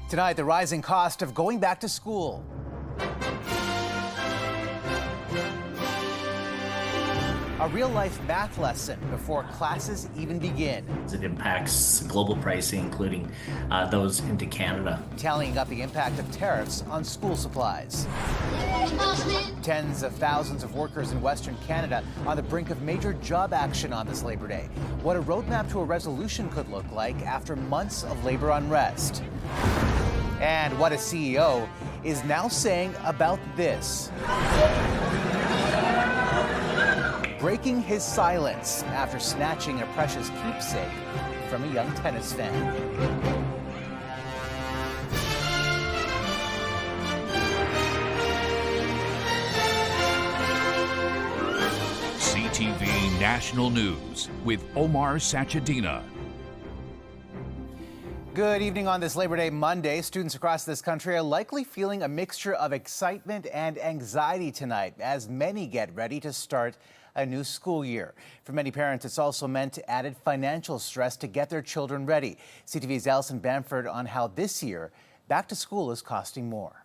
Tonight, the rising cost of going back to school. A real-life math lesson before classes even begin. It impacts global pricing, including those into Canada. Tallying up the impact of tariffs on school supplies. Tens of thousands of workers in Western Canada on the brink of major job action on this Labor Day. What a roadmap to a resolution could look like after months of labor unrest. And what a CEO is now saying about this. Breaking his silence after snatching a precious keepsake from a young tennis fan. CTV National News with Omar Sachedina. Good evening on this Labor Day Monday. Students across this country are likely feeling a mixture of excitement and anxiety tonight as many get ready to start a new school year. For many parents, it's also meant added financial stress to get their children ready. CTV's Alison Bamford on how this year back to school is costing more.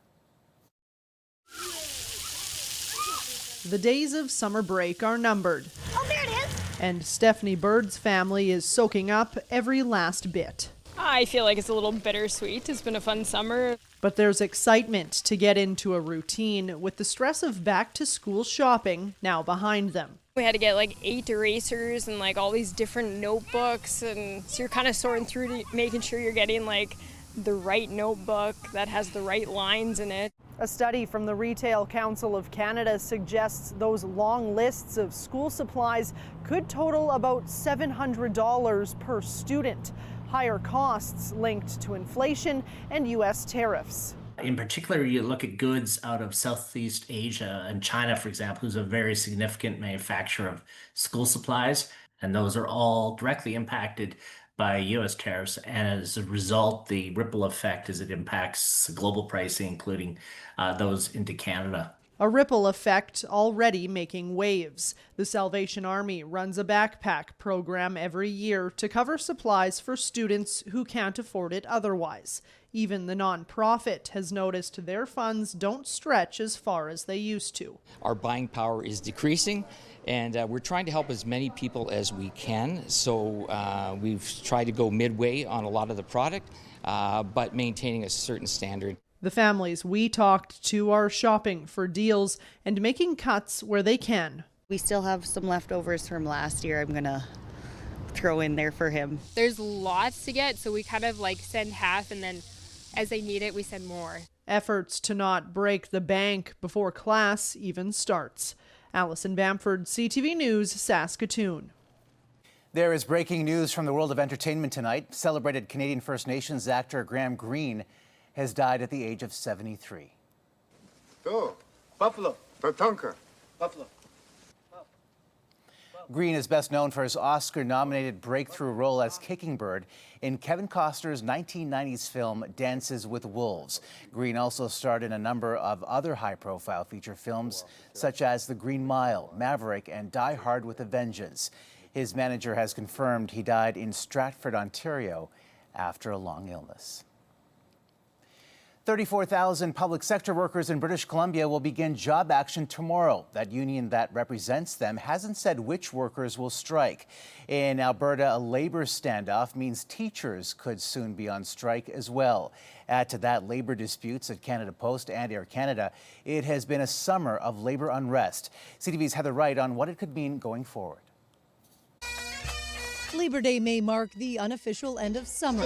The days of summer break are numbered. Oh, there it is. And Stephanie Bird's family is soaking up every last bit. I feel like it's a little bittersweet. It's been a fun summer. But there's excitement to get into a routine with the stress of back to school shopping now behind them. We had to get like 8 erasers and like all these different notebooks, and so you're kind of sorting through making sure you're getting like the right notebook that has the right lines in it. A study from the Retail Council of Canada suggests those long lists of school supplies could total about $700 per student. Higher costs linked to inflation and U.S. tariffs. In particular, you look at goods out of Southeast Asia and China, for example, who's a very significant manufacturer of school supplies, and those are all directly impacted by U.S. tariffs. And as a result, the ripple effect as it impacts global pricing, including those into Canada. A ripple effect already making waves. The Salvation Army runs a backpack program every year to cover supplies for students who can't afford it otherwise. Even the nonprofit has noticed their funds don't stretch as far as they used to. Our buying power is decreasing, and we're trying to help as many people as we can. So we've tried to go midway on a lot of the product, but maintaining a certain standard. The families we talked to are shopping for deals and making cuts where they can. We still have some leftovers from last year I'm going to throw in there for him. There's lots to get, so we kind of like send half, and then as they need it, we send more. Efforts to not break the bank before class even starts. Alison Bamford, CTV News, Saskatoon. There is breaking news from the world of entertainment tonight. Celebrated Canadian First Nations actor Graham Greene has died at the age of 73. Go, Buffalo, Tatanka, Buffalo. Greene is best known for his Oscar-nominated breakthrough role as Kicking Bird in Kevin Costner's 1990s film Dances with Wolves. Greene also starred in a number of other high-profile feature films, such as The Green Mile, Maverick, and Die Hard with a Vengeance. His manager has confirmed he died in Stratford, Ontario, after a long illness. 34,000 public sector workers in British Columbia will begin job action tomorrow. That union that represents them hasn't said which workers will strike. In Alberta, a labor standoff means teachers could soon be on strike as well. Add to that labor disputes at Canada Post and Air Canada. It has been a summer of labor unrest. CTV's Heather Wright on what it could mean going forward. Labor Day may mark the unofficial end of summer.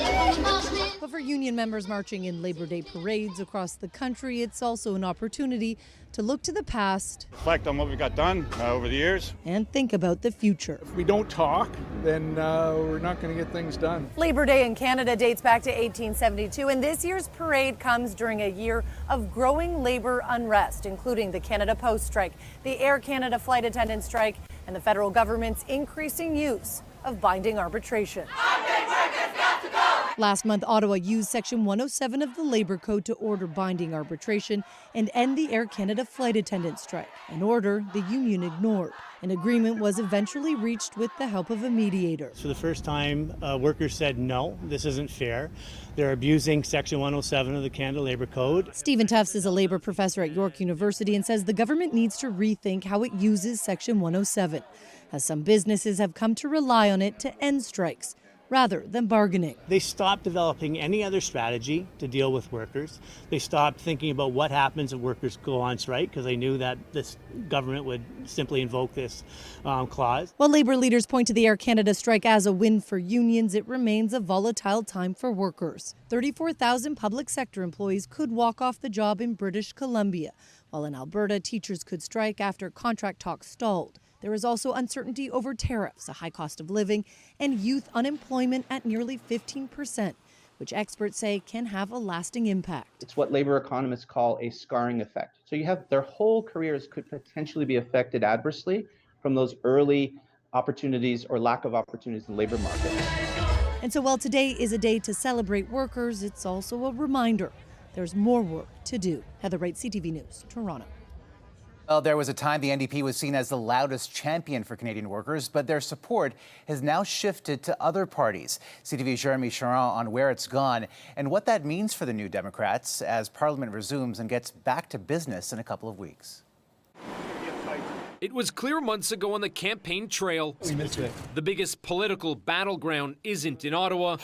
But for union members marching in Labor Day parades across the country, it's also an opportunity to look to the past, Reflect on what we got done over the years. and think about the future. If we don't talk, then we're not going to get things done. Labor Day in Canada dates back to 1872, and this year's parade comes during a year of growing labor unrest, including the Canada Post strike, the Air Canada flight attendant strike, and the federal government's increasing use of binding arbitration. Unpaid workers got to go. Last month, Ottawa used Section 107 of the Labour Code to order binding arbitration and end the Air Canada flight attendant strike, an order the union ignored. An agreement was eventually reached with the help of a mediator. For the first time, workers said, no, this isn't fair. They're abusing Section 107 of the Canada Labour Code. Stephen Tufts is a Labour professor at York University and says the government needs to rethink how it uses Section 107, as some businesses have come to rely on it to end strikes rather than bargaining. They stopped developing any other strategy to deal with workers. They stopped thinking about what happens if workers go on strike because they knew that this government would simply invoke this clause. While Labour leaders point to the Air Canada strike as a win for unions, it remains a volatile time for workers. 34,000 public sector employees could walk off the job in British Columbia, while in Alberta, teachers could strike after contract talks stalled. There is also uncertainty over tariffs, a high cost of living, and youth unemployment at nearly 15%, which experts say can have a lasting impact. It's what labor economists call a scarring effect. So you have their whole careers could potentially be affected adversely from those early opportunities or lack of opportunities in the labor market. And so while today is a day to celebrate workers, it's also a reminder there's more work to do. Heather Wright, CTV News, Toronto. Well, there was a time the NDP was seen as the loudest champion for Canadian workers, but their support has now shifted to other parties. CTV's Jeremy Charon on where it's gone and what that means for the New Democrats as Parliament resumes and gets back to business in a couple of weeks. It was clear months ago on the campaign trail, the biggest political battleground isn't in Ottawa,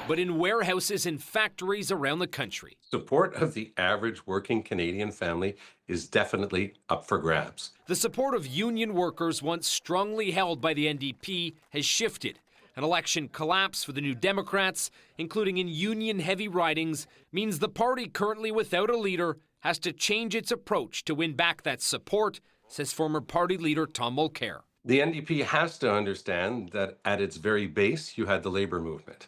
but in warehouses and factories around the country. Support of the average working Canadian family is definitely up for grabs. The support of union workers, once strongly held by the NDP, has shifted. An election collapse for the New Democrats, including in union-heavy ridings, means the party currently without a leader has to change its approach to win back that support, says former party leader Tom Mulcair. The NDP has to understand that at its very base, you had the labor movement.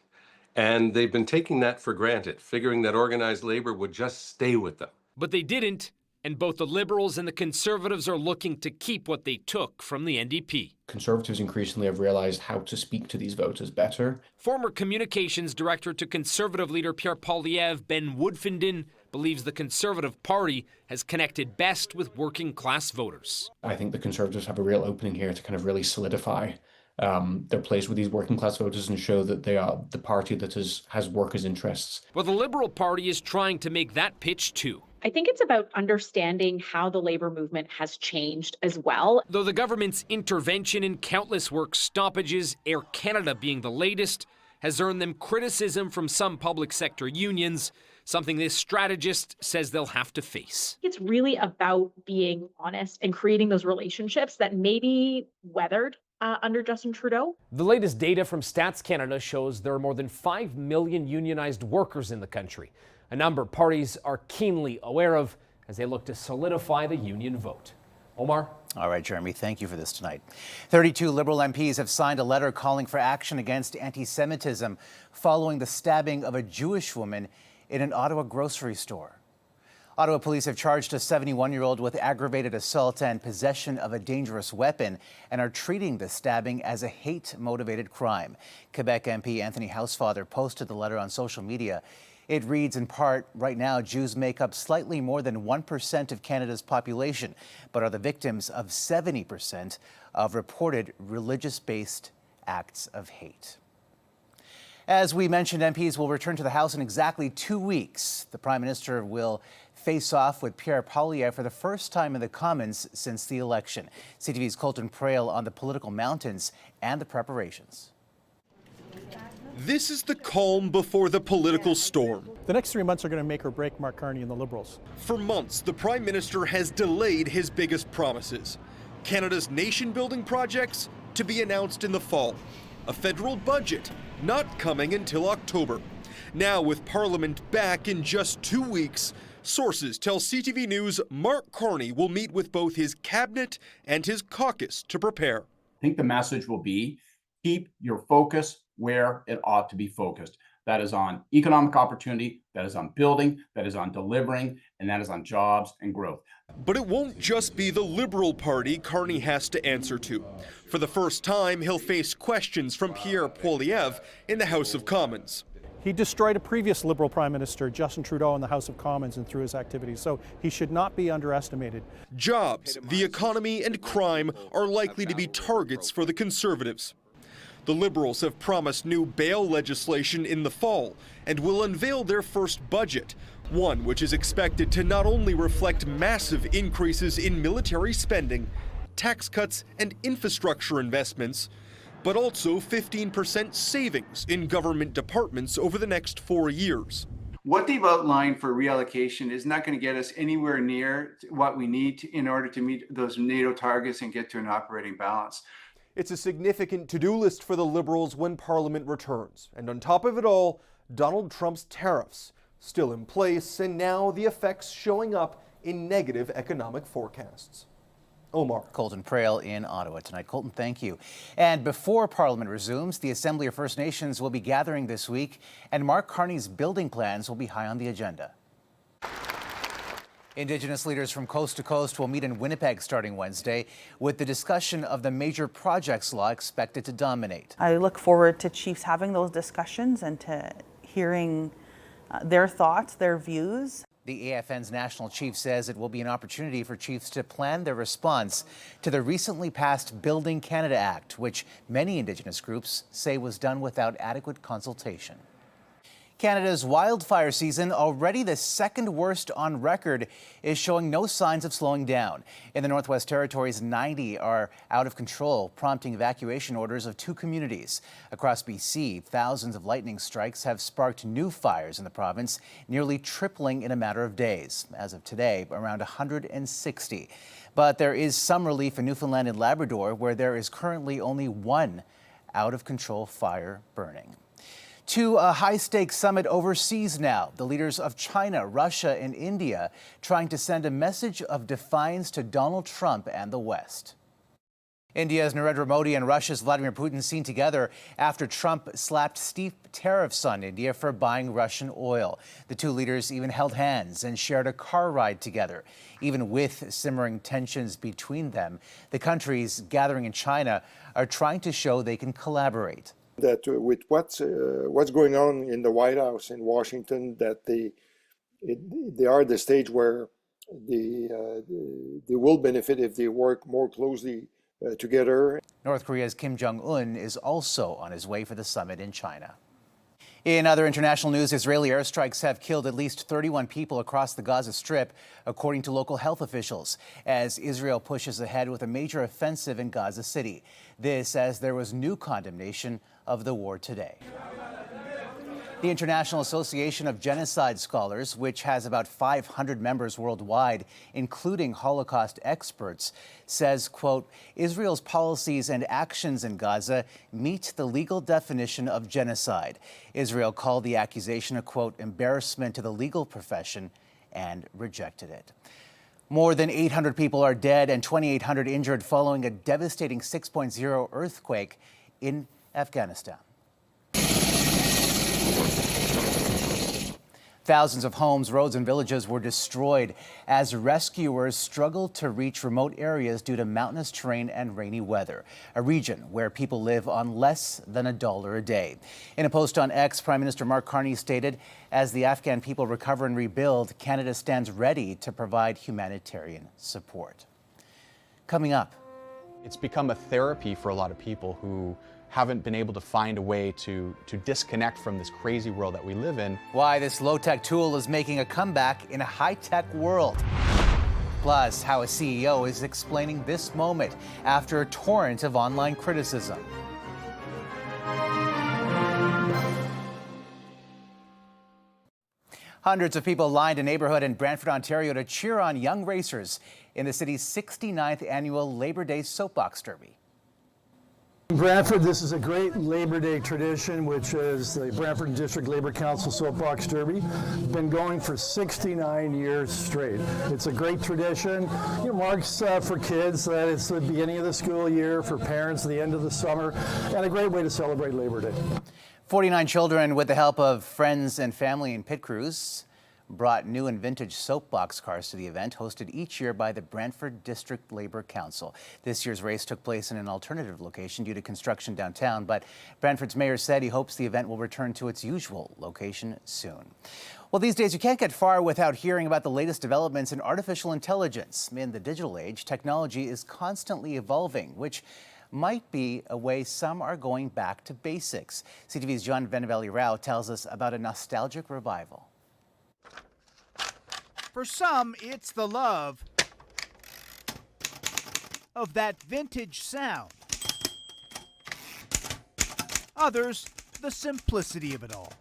And they've been taking that for granted, figuring that organized labor would just stay with them. But they didn't, and both the Liberals and the Conservatives are looking to keep what they took from the NDP. Conservatives increasingly have realised how to speak to these voters better. Former communications director to Conservative leader Pierre Poilievre, Ben Woodfindon, believes the Conservative Party has connected best with working-class voters. I think the Conservatives have a real opening here to kind of really solidify their place with these working class voters and show that they are the party that has workers' interests. Well, the Liberal Party is trying to make that pitch too. I think it's about understanding how the labor movement has changed as well. Though the government's intervention in countless work stoppages, Air Canada being the latest, has earned them criticism from some public sector unions, something this strategist says they'll have to face. It's really about being honest and creating those relationships that maybe weathered under Justin Trudeau. The latest data from Stats Canada shows there are more than 5 million unionized workers in the country, a number parties are keenly aware of as they look to solidify the union vote. Omar? All right, Jeremy, thank you for this tonight. 32 Liberal MPs have signed a letter calling for action against anti-Semitism following the stabbing of a Jewish woman in an Ottawa grocery store. Ottawa police have charged a 71-year-old with aggravated assault and possession of a dangerous weapon and are treating the stabbing as a hate-motivated crime. Quebec MP Anthony Housefather posted the letter on social media. It reads in part, right now, Jews make up slightly more than 1% of Canada's population, but are the victims of 70% of reported religious-based acts of hate. As we mentioned, MPs will return to the House in exactly 2 weeks. The Prime Minister will face off with Pierre Poilievre for the first time in the Commons since the election. CTV's Colton Prail on the political mountains and the preparations. This is the calm before the political storm. The next 3 months are going to make or break Mark Carney and the Liberals. For months, the Prime Minister has delayed his biggest promises. Canada's nation-building projects to be announced in the fall. A federal budget not coming until October. Now, with Parliament back in just 2 weeks, sources tell CTV News Mark Carney will meet with both his cabinet and his caucus to prepare. I think the message will be, keep your focus where it ought to be focused. That is on economic opportunity, that is on building, that is on delivering, and that is on jobs and growth. But it won't just be the Liberal Party Carney has to answer to. For the first time, he'll face questions from Pierre Poilievre in the House of Commons. He destroyed a previous Liberal Prime Minister, Justin Trudeau, in the House of Commons and through his activities, so he should not be underestimated. Jobs, the economy, and crime are likely to be targets for the Conservatives. The Liberals have promised new bail legislation in the fall and will unveil their first budget, one which is expected to not only reflect massive increases in military spending, tax cuts, and infrastructure investments, but also 15% savings in government departments over the next 4 years. What they've outlined for reallocation is not going to get us anywhere near what we need in order to meet those NATO targets and get to an operating balance. It's a significant to-do list for the Liberals when Parliament returns. And on top of it all, Donald Trump's tariffs, still in place, and now the effects showing up in negative economic forecasts. Omar. Colton Prale in Ottawa tonight. Colton, thank you. And before Parliament resumes, the Assembly of First Nations will be gathering this week, and Mark Carney's building plans will be high on the agenda. Indigenous leaders from coast to coast will meet in Winnipeg starting Wednesday, with the discussion of the major projects law expected to dominate. I look forward to chiefs having those discussions and to hearing their thoughts, their views. The AFN's national chief says it will be an opportunity for chiefs to plan their response to the recently passed Building Canada Act, which many Indigenous groups say was done without adequate consultation. Canada's wildfire season, already the second worst on record, is showing no signs of slowing down. In the Northwest Territories, 90 are out of control, prompting evacuation orders of 2 communities. Across BC, thousands of lightning strikes have sparked new fires in the province, nearly tripling in a matter of days. As of today, around 160. But there is some relief in Newfoundland and Labrador, where there is currently only 1 out-of-control fire burning. To a high-stakes summit overseas now, the leaders of China, Russia, and India trying to send a message of defiance to Donald Trump and the West. India's Narendra Modi and Russia's Vladimir Putin seen together after Trump slapped steep tariffs on India for buying Russian oil. The 2 leaders even held hands and shared a car ride together. Even with simmering tensions between them, the countries gathering in China are trying to show they can collaborate. That with what's going on in the White House in Washington, that they are at the stage where they will benefit if they work more closely together. North Korea's Kim Jong-un is also on his way for the summit in China. In other international news, Israeli airstrikes have killed at least 31 people across the Gaza Strip, according to local health officials, as Israel pushes ahead with a major offensive in Gaza City. This as there was new condemnation of the war today. The International Association of Genocide Scholars, which has about 500 members worldwide, including Holocaust experts, says, quote, Israel's policies and actions in Gaza meet the legal definition of genocide. Israel called the accusation a, quote, embarrassment to the legal profession and rejected it. More than 800 people are dead and 2,800 injured following a devastating 6.0 earthquake in Afghanistan. Thousands of homes, roads, and villages were destroyed as rescuers struggled to reach remote areas due to mountainous terrain and rainy weather, a region where people live on less than $1 a day. In a post on X, Prime Minister Mark Carney stated, as the Afghan people recover and rebuild, Canada stands ready to provide humanitarian support. Coming up. It's become a therapy for a lot of people who haven't been able to find a way to disconnect from this crazy world that we live in. Why this low-tech tool is making a comeback in a high-tech world. Plus, how a CEO is explaining this moment after a torrent of online criticism. Hundreds of people lined a neighborhood in Brantford, Ontario to cheer on young racers in the city's 69th annual Labor Day Soapbox Derby. In Brantford, this is a great Labor Day tradition, which is the Brantford District Labour Council Soapbox Derby. Been going for 69 years straight. It's a great tradition. You know, marks for kids that it's the beginning of the school year, for parents the end of the summer, and a great way to celebrate Labor Day. 49 children, with the help of friends and family and pit crews, brought new and vintage soapbox cars to the event, hosted each year by the Brantford District Labour Council. This year's race took place in an alternative location due to construction downtown, but Brantford's mayor said he hopes the event will return to its usual location soon. Well, these days you can't get far without hearing about the latest developments in artificial intelligence. In the digital age, technology is constantly evolving, which might be a way some are going back to basics. CTV's John Venevali-Rao tells us about a nostalgic revival. For some, it's the love of that vintage sound. Others, the simplicity of it all.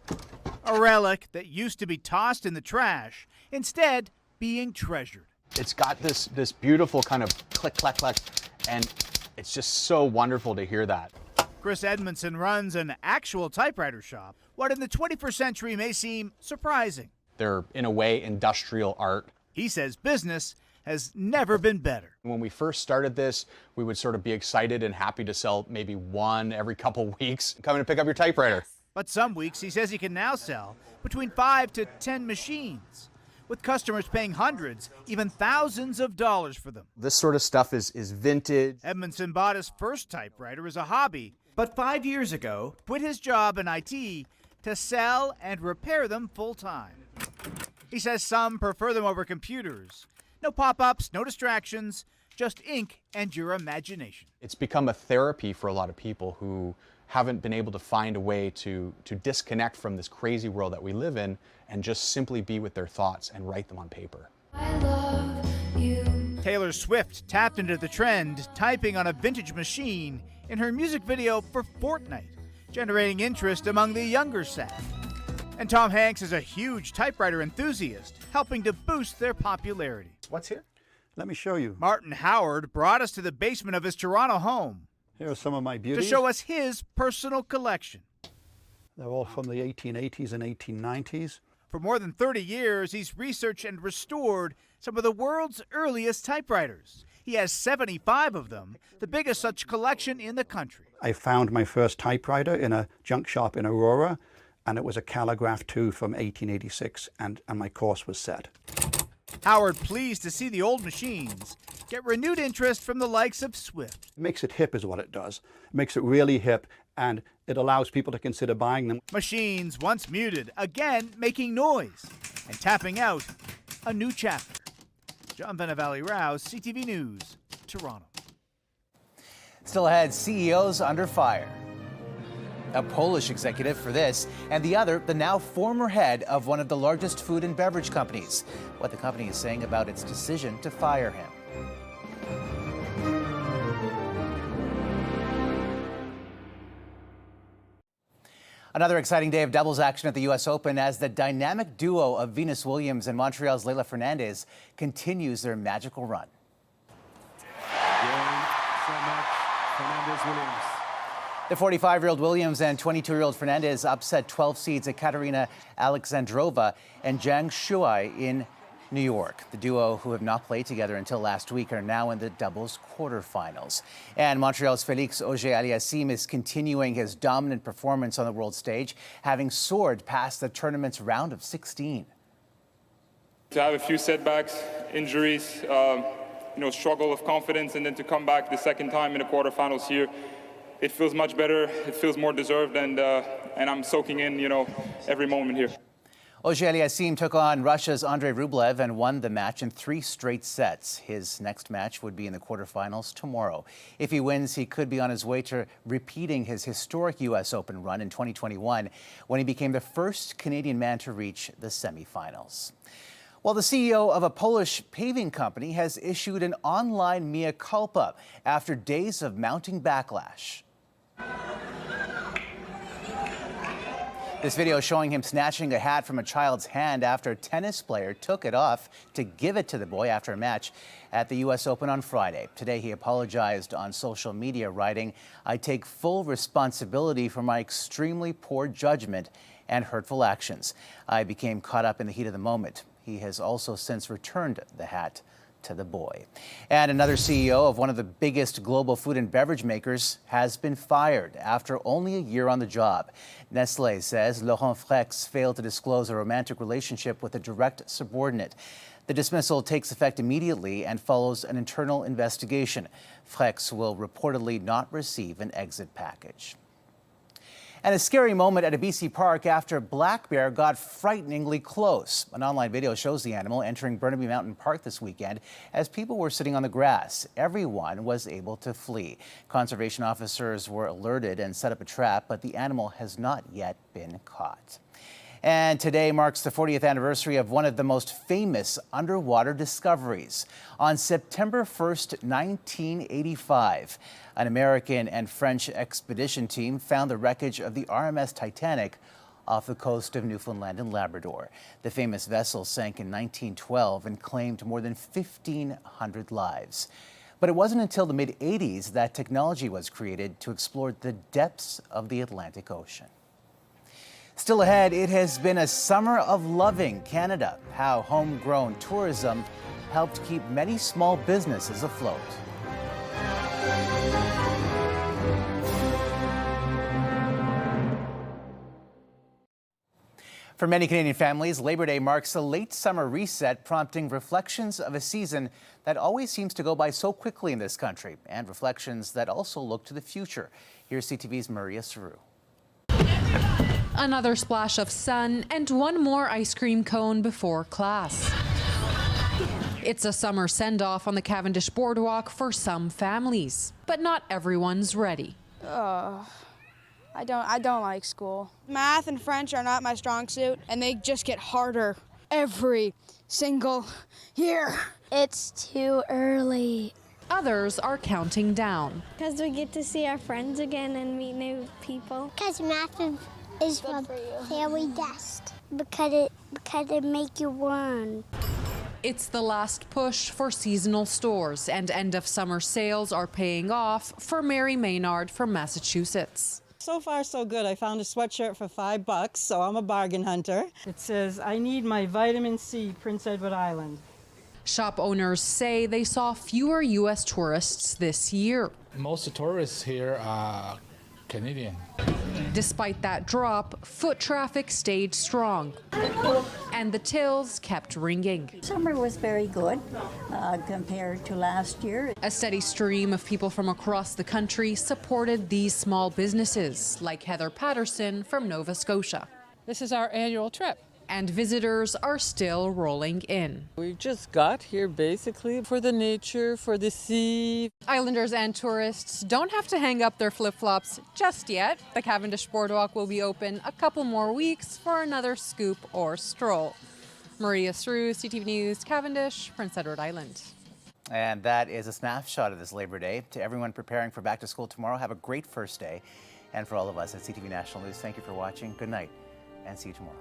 A relic that used to be tossed in the trash, instead being treasured. It's got this beautiful kind of click, clack, clack, and it's just so wonderful to hear that. Chris Edmondson runs an actual typewriter shop, what in the 21st century may seem surprising. They're, in a way, industrial art. He says business has never been better. When we first started this, we would sort of be excited and happy to sell maybe one every couple weeks. Come in and pick up your typewriter. But some weeks he says he can now sell between 5 to 10 machines, with customers paying hundreds, even thousands of dollars for them. This sort of stuff is vintage. Edmondson bought his first typewriter as a hobby, but 5 years ago quit his job in IT to sell and repair them full-time. He says some prefer them over computers. No pop-ups, no distractions, just ink and your imagination. It's become a therapy for a lot of people who haven't been able to find a way to disconnect from this crazy world that we live in and just simply be with their thoughts and write them on paper. I love you. Taylor Swift tapped into the trend, typing on a vintage machine in her music video for Fortnite, generating interest among the younger set. And Tom Hanks is a huge typewriter enthusiast, helping to boost their popularity. What's here? Let me show you. Martin Howard brought us to the basement of his Toronto home. Here are some of my beauties. To show us his personal collection. They're all from the 1880s and 1890s. For more than 30 years, he's researched and restored some of the world's earliest typewriters. He has 75 of them, the biggest such collection in the country. I found my first typewriter in a junk shop in Aurora, and it was a Calligraph 2 from 1886, and my course was set. Howard pleased to see the old machines get renewed interest from the likes of Swift. It makes it hip is what it does. It makes it really hip, and it allows people to consider buying them. Machines once muted, again making noise and tapping out a new chapter. John Venevali-Rao, CTV News, Toronto. Still ahead, CEOs under fire. A Polish executive for this, and the other, the now former head of one of the largest food and beverage companies. What the company is saying about its decision to fire him. Another exciting day of doubles action at the U.S. Open as the dynamic duo of Venus Williams and Montreal's Leylah Fernandez continues their magical run. The 45-year-old Williams and 22-year-old Fernandez upset 12 seeds Ekaterina Alexandrova and Zhang Shuai in New York. The duo, who have not played together until last week, are now in the doubles quarterfinals. And Montreal's Félix Auger-Aliassime is continuing his dominant performance on the world stage, having soared past the tournament's round of 16. To have a few setbacks, injuries, struggle of confidence, and then to come back the second time in the quarterfinals here, it feels much better. It feels more deserved, and I'm soaking in, every moment here. Auger-Aliassime took on Russia's Andrei Rublev and won the match in 3 straight sets. His next match would be in the quarterfinals tomorrow. If he wins, he could be on his way to repeating his historic U.S. Open run in 2021, when he became the first Canadian man to reach the semifinals. Well, the CEO of a Polish paving company has issued an online mea culpa after days of mounting backlash. This video showing him snatching a hat from a child's hand after a tennis player took it off to give it to the boy after a match at the U.S. Open on Friday. Today, he apologized on social media, writing, "I take full responsibility for my extremely poor judgment and hurtful actions. I became caught up in the heat of the moment." He has also since returned the hat to the boy. And another CEO of one of the biggest global food and beverage makers has been fired after only a year on the job. Nestle says Laurent Frex failed to disclose a romantic relationship with a direct subordinate. The dismissal takes effect immediately and follows an internal investigation. Frex will reportedly not receive an exit package. And a scary moment at a BC park after a black bear got frighteningly close. An online video shows the animal entering Burnaby Mountain Park this weekend as people were sitting on the grass. Everyone was able to flee. Conservation officers were alerted and set up a trap, but the animal has not yet been caught. And today marks the 40th anniversary of one of the most famous underwater discoveries. On September 1st, 1985, an American and French expedition team found the wreckage of the RMS Titanic off the coast of Newfoundland and Labrador. The famous vessel sank in 1912 and claimed more than 1,500 lives. But it wasn't until the mid-'80s that technology was created to explore the depths of the Atlantic Ocean. Still ahead, it has been a summer of loving Canada, how homegrown tourism helped keep many small businesses afloat. For many Canadian families, Labor Day marks a late summer reset, prompting reflections of a season that always seems to go by so quickly in this country, and reflections that also look to the future. Here's CTV's Maria Saru. Another splash of sun and one more ice cream cone before class. It's a summer send-off on the Cavendish Boardwalk for some families, but not everyone's ready. I don't like school. Math and French are not my strong suit, and they just get harder every single year. It's too early. Others are counting down. Because we get to see our friends again and meet new people. Because math is the very best. Because it make you learn. It's the last push for seasonal stores, and end-of-summer sales are paying off for Mary Maynard from Massachusetts. So far, so good. I found a sweatshirt for $5, so I'm a bargain hunter. It says, I need my vitamin C, Prince Edward Island. Shop owners say they saw fewer U.S. tourists this year. Most tourists here are Canadian. Despite that drop, foot traffic stayed strong, and the tills kept ringing. Summer was very good compared to last year. A steady stream of people from across the country supported these small businesses, like Heather Patterson from Nova Scotia. This is our annual trip. And visitors are still rolling in. We just got here basically for the nature, for the sea. Islanders and tourists don't have to hang up their flip-flops just yet. The Cavendish Boardwalk will be open a couple more weeks for another scoop or stroll. Maria Saru, CTV News, Cavendish, Prince Edward Island. And that is a snapshot of this Labor Day. To everyone preparing for back to school tomorrow, have a great first day. And for all of us at CTV National News, thank you for watching. Good night, and see you tomorrow.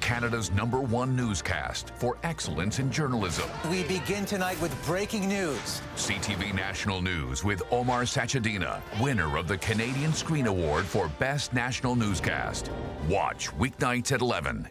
Canada's #1 newscast for excellence in journalism. We begin tonight with breaking news. CTV National News with Omar Sachedina, winner of the Canadian Screen Award for Best National Newscast. Watch weeknights at 11